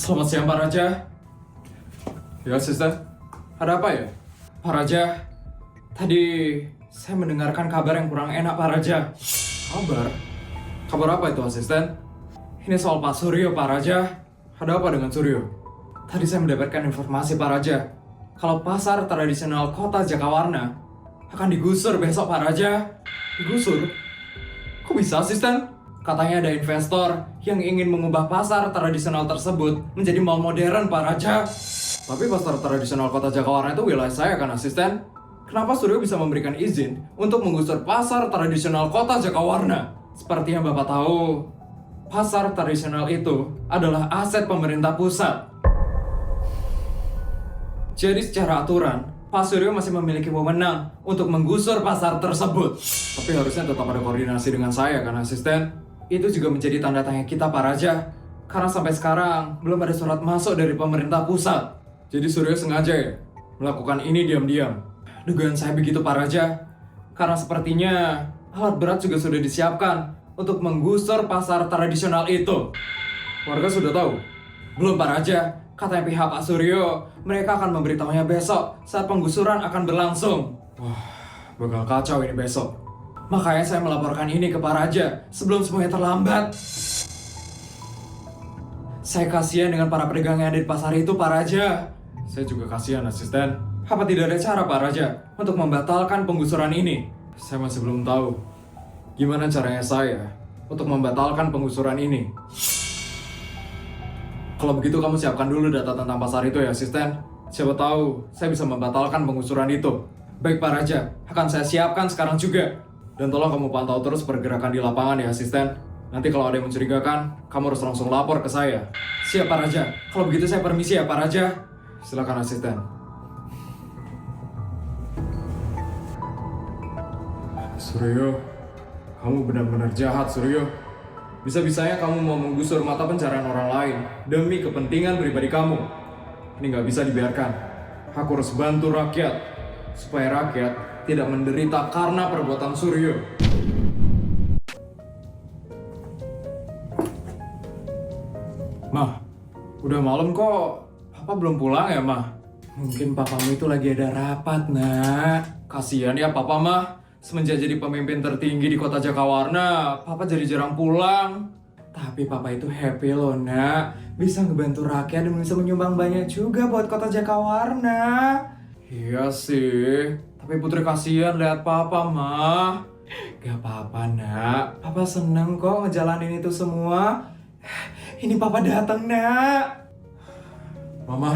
Selamat siang Pak Raja. Ya asisten, ada apa ya? Pak Raja, tadi saya mendengarkan kabar yang kurang enak Pak Raja. Kabar? Kabar apa itu asisten? Ini soal Pak Suryo Pak Raja. Ada apa dengan Suryo? Tadi saya mendapatkan informasi Pak Raja, kalau pasar tradisional kota Jakawarna akan digusur besok Pak Raja. Digusur? Kok bisa asisten? Katanya ada investor yang ingin mengubah pasar tradisional tersebut menjadi mall modern Pak Raja. Tapi pasar tradisional kota Jakawarna itu wilayah saya kan asisten? Kenapa Suryo bisa memberikan izin untuk menggusur pasar tradisional kota Jakawarna? Seperti yang Bapak tahu, pasar tradisional itu adalah aset pemerintah pusat. Jadi secara aturan, Pak Suryo masih memiliki wewenang untuk menggusur pasar tersebut. Tapi harusnya tetap ada koordinasi dengan saya kan asisten? Itu juga menjadi tanda tanya kita Pak Raja. Karena sampai sekarang belum ada surat masuk dari pemerintah pusat. Jadi Suryo sengaja ya melakukan ini diam-diam. Dugaan saya begitu Pak Raja. Karena sepertinya alat berat juga sudah disiapkan untuk menggusur pasar tradisional itu. Warga sudah tahu? Belum Pak Raja. Katanya pihak Pak Suryo, mereka akan memberitahunya besok saat penggusuran akan berlangsung. Wah, bakal kacau ini besok. Makanya saya melaporkan ini ke Pak Raja sebelum semuanya terlambat. Saya kasihan dengan para pedagang yang ada di pasar itu Pak Raja. Saya juga kasihan asisten. Apa tidak ada cara Pak Raja untuk membatalkan penggusuran ini? Saya masih belum tahu gimana caranya saya untuk membatalkan penggusuran ini. Kalau begitu kamu siapkan dulu data tentang pasar itu ya asisten. Siapa tahu saya bisa membatalkan penggusuran itu. Baik Pak Raja, akan saya siapkan sekarang juga. Dan tolong kamu pantau terus pergerakan di lapangan ya asisten. Nanti kalau ada yang mencurigakan, kamu harus langsung lapor ke saya. Siap Pak Raja. Kalau begitu saya permisi ya Pak Raja. Silakan asisten. Suryo, kamu benar-benar jahat Suryo. Bisa-bisanya kamu mau menggusur mata pencarian orang lain demi kepentingan pribadi kamu. Ini nggak bisa dibiarkan. Aku harus bantu rakyat supaya rakyat tidak menderita karena perbuatan Suryo. Mah, udah malam kok. Papa belum pulang ya, Mah? Mungkin papamu itu lagi ada rapat, Nak. Kasihan ya Papa, Mah. Semenjak jadi pemimpin tertinggi di kota Jakawarna, Papa jadi jarang pulang. Tapi Papa itu happy loh, Nak. Bisa ngebantu rakyat dan bisa menyumbang banyak juga buat kota Jakawarna. Iya sih, tapi Putri kasihan lihat Papa, Mah. Gak apa-apa, Nak. Papa seneng kok ngejalanin itu semua. Ini Papa datang, Nak. Mama,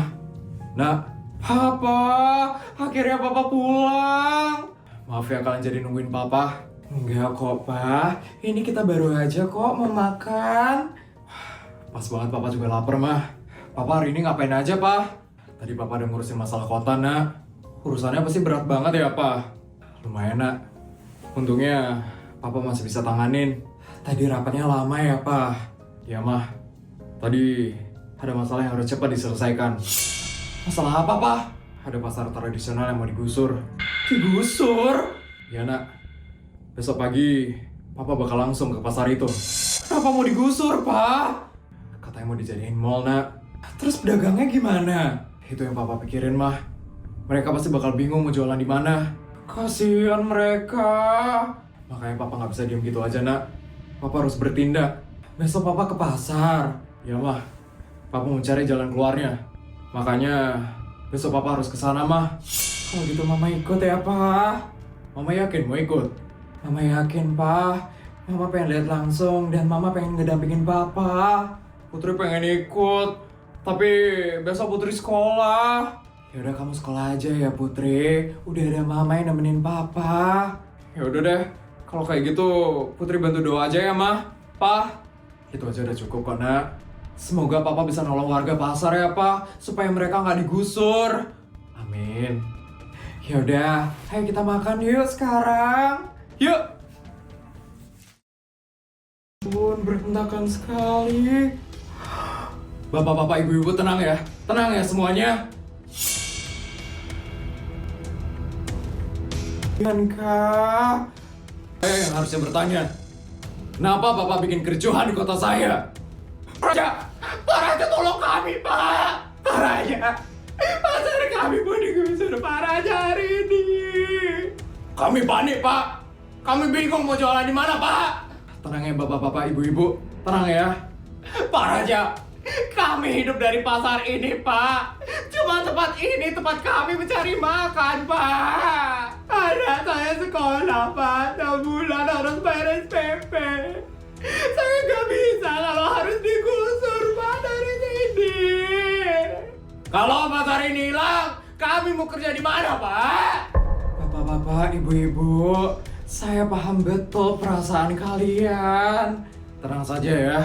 Nak, Papa, akhirnya Papa pulang. Maaf ya kalian jadi nungguin Papa. Enggak kok, Pak. Ini kita baru aja kok mau makan. Pas banget Papa juga lapar, Mah. Papa hari ini ngapain aja, Pak? Tadi Papa udah ngurusin masalah kota, Nak. Urusannya pasti berat banget ya, Pak? Lumayan, Nak. Untungnya Papa masih bisa tanganin. Tadi rapatnya lama ya, Pak? Ya, Mah. Tadi ada masalah yang harus cepat diselesaikan. Masalah apa, Pak? Ada pasar tradisional yang mau digusur. Digusur? Ya, Nak. Besok pagi, Papa bakal langsung ke pasar itu. Kenapa mau digusur, Pak? Katanya mau dijadiin mall, Nak. Terus pedagangnya gimana? Itu yang Papa pikirin, Mah. Mereka pasti bakal bingung mau jualan di mana. Kasihan mereka. Makanya Papa nggak bisa diem gitu aja, Nak. Papa harus bertindak. Besok Papa ke pasar. Ya, Mah. Papa mau cari jalan keluarnya. Makanya besok Papa harus ke sana, Mah. Kalau gitu Mama ikut ya, Pak. Mama yakin mau ikut? Mama yakin, Pak. Mama pengen lihat langsung dan Mama pengen ngedampingin Papa. Putri pengen ikut, tapi besok Putri sekolah. Ya udah kamu sekolah aja ya, Putri. Udah ada Mama yang nemenin Papa. Ya udah deh. Kalau kayak gitu, Putri bantu doa aja ya, Mah. Pa. Itu aja udah cukup kok, Nak. Semoga Papa bisa nolong warga pasar ya, Pak, supaya mereka nggak digusur. Amin. Ya udah, ayo kita makan yuk sekarang. Yuk. Berantakan sekali. Bapak-bapak, ibu-ibu tenang ya. Tenang ya semuanya. Kak, saya yang harusnya bertanya, kenapa Bapak bikin kericuhan di kota saya? Raja, Pak Raja! Raja tolong kami, Pak! Pak Raja! Pasar kami mau digusur Pak Raja hari ini. Kami panik, Pak. Kami bingung mau jualan di mana, Pak. Tenang ya, bapak-bapak, ibu-ibu. Tenang ya. Pak Raja, kami hidup dari pasar ini, Pak. Cuma tempat ini tempat kami mencari makan, Pak. Anak saya sekolah, Pak. 6 bulan harus bayar SPP. Saya nggak bisa kalau harus digusur, Pak, dari sini. Kalau pasar ini hilang, kami mau kerja di mana, Pak? Bapak-bapak, ibu-ibu, saya paham betul perasaan kalian. Tenang saja ya,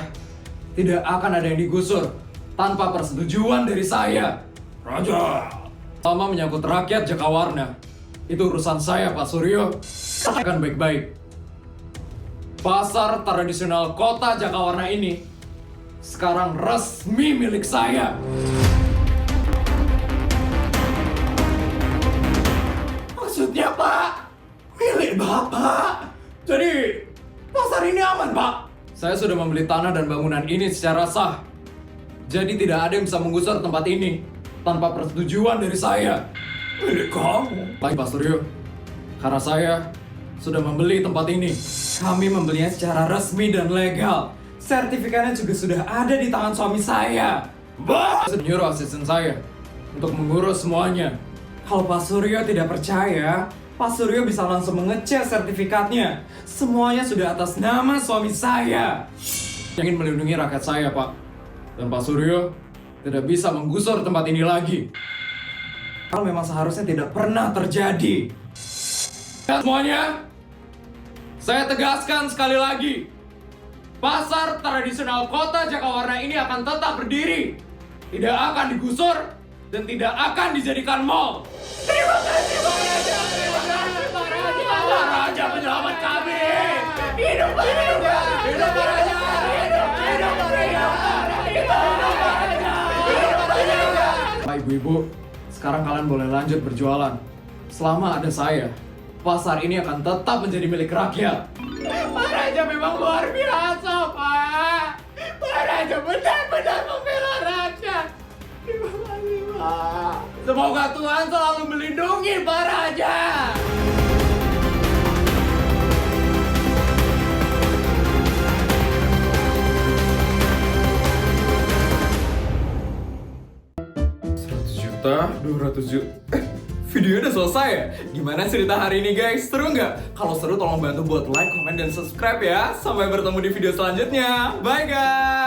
tidak akan ada yang digusur tanpa persetujuan dari saya. Raja! Selama menyangkut rakyat Jakawarna, itu urusan saya, Pak Suryo. Katakan baik-baik. Pasar tradisional kota Jakawarna ini sekarang resmi milik saya. Maksudnya, Pak? Milik Bapak? Jadi, pasar ini aman, Pak? Saya sudah membeli tanah dan bangunan ini secara sah. Jadi tidak ada yang bisa menggusur tempat ini tanpa persetujuan dari saya. Milik kamu? Baik, Pak Suryo. Karena saya sudah membeli tempat ini. Kami membelinya secara resmi dan legal. Sertifikatnya juga sudah ada di tangan suami saya. Saya menyuruh asisten saya untuk mengurus semuanya. Kalau Pak Suryo tidak percaya, Pak Suryo bisa langsung mengecek sertifikatnya. Semuanya sudah atas nama suami saya. Ingin melindungi rakyat saya, Pak. Dan Pak Suryo tidak bisa menggusur tempat ini lagi. Hal memang seharusnya tidak pernah terjadi. Dan semuanya, saya tegaskan sekali lagi. Pasar tradisional kota Jakawarna ini akan tetap berdiri. Tidak akan digusur dan tidak akan dijadikan mall. Terima kasih, Pak Raja. Terima kasih, Pak Raja. Pak Raja penyelamat kami. Hidup Pak Raja. Hidup Pak Raja. Hidup Pak Raja. Hidup Pak Raja. Hidup Pak Raja. Pak ibu-ibu, sekarang kalian boleh lanjut berjualan. Selama ada saya, pasar ini akan tetap menjadi milik rakyat. Pak Raja memang luar biasa, Pak. Pak Raja benar-benar membela rakyat. Terima kasih, Pak. Semoga Tuhan selalu melindungi Pak Raja. Juta, 200 juta. Video udah selesai ya? Gimana cerita hari ini, guys? Seru nggak? Kalau seru tolong bantu buat like, comment, dan subscribe ya. Sampai bertemu di video selanjutnya. Bye, guys!